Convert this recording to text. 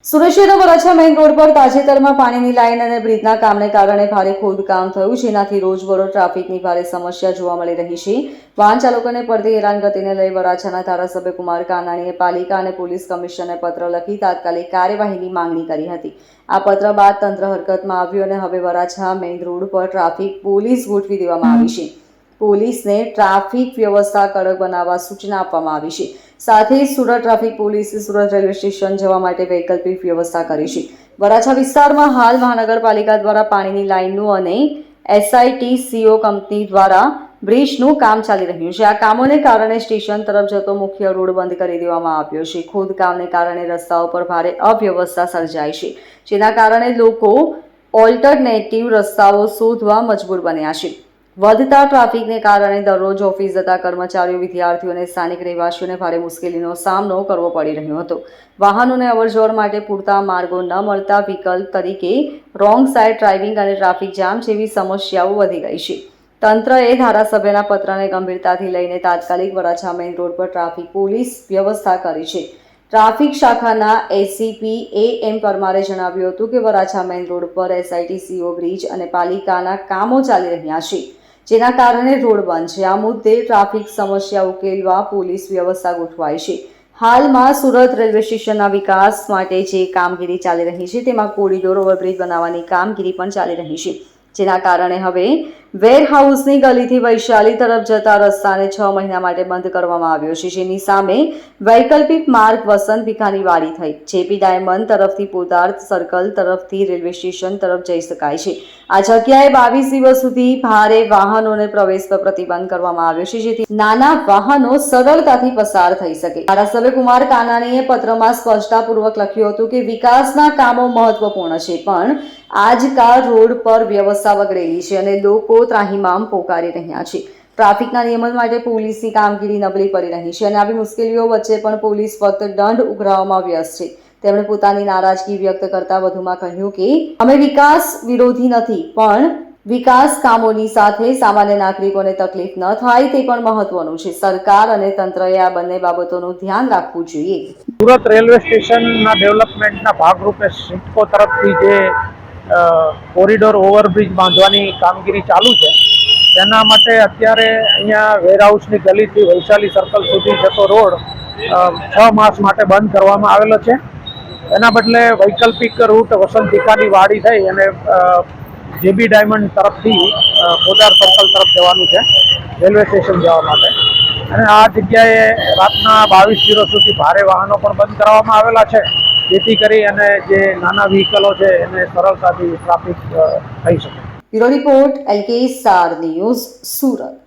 સુરત શહેરના Varachha main road પર તાજેતરમાં પાણીની લાઇન અને બ્રિજના કામને કારણે ભારે ખોદકામ થયું, જેનાથી રોજબરોજ ટ્રાફિકની ભારે સમસ્યા જોવા મળી રહી છે. વાહન ચાલકોને પડતી હેરાનગતિને લઈ વરાછાના ધારાસભ્ય કુમાર કાનાણીએ પાલિકા અને પોલીસ કમિશનરને પત્ર લખી તાત્કાલિક કાર્યવાહીની માંગણી કરી હતી. આ પત્ર બાદ તંત્ર હરકતમાં આવ્યું અને હવે વરાછા મેઇન રોડ પર ટ્રાફિક પોલીસ ગોઠવી દેવામાં આવી છે. પોલીસને ટ્રાફિક વ્યવસ્થા કડક બનાવવા સૂચના આપવામાં આવી છે. સાથે સુરત ટ્રાફિક પોલીસે સુરત રેલવે સ્ટેશન જવા માટે વૈકલ્પિક વ્યવસ્થા કરી છે. વરાછા વિસ્તારમાં હાલ મહાનગરપાલિકા દ્વારા પાણીની લાઇનનું અને SITCO કંપની દ્વારા બ્રિજનું કામ ચાલી રહ્યું છે. આ કામોને કારણે સ્ટેશન તરફ જતો મુખ્ય રોડ બંધ કરી દેવામાં આવ્યો છે. ખોદકામને કારણે રસ્તાઓ પર ભારે અવ્યવસ્થા સર્જાય છે, જેના કારણે લોકો ઓલ્ટરનેટિવ રસ્તાઓ શોધવા મજબૂર બન્યા છે. વધતા ટ્રાફિકને કારણે દરરોજ ઓફિસ જતા કર્મચારીઓ, વિદ્યાર્થીઓ અને સ્થાનિક રહેવાસીઓને ભારે મુશ્કેલીનો સામનો કરવો પડી રહ્યો હતો. વાહનોને અવરજવર માટે પૂરતા માર્ગો ન મળતા વિકલ્પ તરીકે રોંગ સાઇડ ડ્રાઇવિંગ અને ટ્રાફિક જામ જેવી સમસ્યાઓ વધી ગઈ છે. તંત્રએ ધારાસભ્યના પત્રને ગંભીરતાથી લઈને તાત્કાલિક વરાછા મેઇન રોડ પર ટ્રાફિક પોલીસ વ્યવસ્થા કરી છે. ટ્રાફિક શાખાના ACP AM પરમારે જણાવ્યું હતું કે વરાછા મેઇન રોડ પર SITCO બ્રિજ અને પાલિકાના કામો ચાલી રહ્યા છે, જેના કારણે રોડ બંધ છે. આ મુદ્દે ટ્રાફિક સમસ્યા ઉકેલવા પોલીસ વ્યવસ્થા ગોઠવાઈ છે. હાલમાં સુરત રેલવે સ્ટેશનના વિકાસ માટે જે કામગીરી ચાલી રહી છે, તેમાં કોરિડોર ઓવરબ્રિજ બનાવવાની કામગીરી પણ ચાલી રહી છે, જેના કારણે હવે વેરહાઉસની ગલીથી વૈશાલી તરફ જતા રસ્તાને 6 મહિના માટે બંધ કરવામાં આવ્યો છે, જેની સામે વૈકલ્પિક માર્ગ વસંત ભીખાની વાડી થઈ JP ડાયમંડ તરફથી પોદાર્થ સર્કલ તરફથી રેલવે સ્ટેશન તરફ જઈ શકાય છે. આ જગ્યાએ 22 દિવસ સુધી ભારે વાહનોને પ્રવેશ પર પ્રતિબંધ કરવામાં આવ્યો છે, જેથી નાના વાહનો સરળતાથી પસાર થઈ શકે. ધારાસભ્ય કુમાર કાનાણીએ પત્રમાં સ્પષ્ટતાપૂર્વક લખ્યું હતું કે વિકાસના કામો મહત્વપૂર્ણ છે, પણ આજકાલ રોડ પર વ્યવસ્થા બગડેલી છે અને લોકો ત્રાહિમામ પોકારી રહ્યા છે. ટ્રાફિકના નિયમન માટે પોલીસની કામગીરી નબળી પડી રહી છે અને આવી મુશ્કેલીઓ વચ્ચે પણ પોલીસ ફક્ત દંડ ઉઘરાવવામાં વ્યસ્ત છે. તેમણે પોતાની નારાજગી વ્યક્ત કરતા વધુમાં કહ્યું કે અમે વિકાસ વિરોધી નથી, પણ વિકાસ કામોની સાથે સામાન્ય નાગરિકોને તકલીફ ન થાય તે પણ મહત્વનું છે. સરકાર અને તંત્રએ આ બંને બાબતોનું ધ્યાન રાખવું જોઈએ. સુરત રેલવે સ્ટેશનના ડેવલપમેન્ટના ભાગરૂપે સિડકો તરફથી જે કોરિડોર ઓવરબ્રિજ બાંધવાની કામગીરી ચાલુ છે, તેના માટે અત્યારે અહીંયા વેરહાઉસની ગલીથી વૈશાલી સર્કલ સુધી જતો રોડ 6 માસ માટે બંધ કરવામાં આવેલો છે. એના બદલે વૈકલ્પિક રૂટ વસંત ભીખાની વાડી થઈ અને JB ડાયમંડ તરફથી પોદાર સર્કલ તરફ જવાનું છે રેલવે સ્ટેશન જવા માટે. અને આ જગ્યાએ રાતના 22 દિવસ સુધી ભારે વાહનો પણ બંધ કરવામાં આવેલા છે, જેથી કરી અને જે નાના વ્હીકલો છે એને સરળતાથી ટ્રાફિક થઈ શકે. Bureau report LK star news, Surat.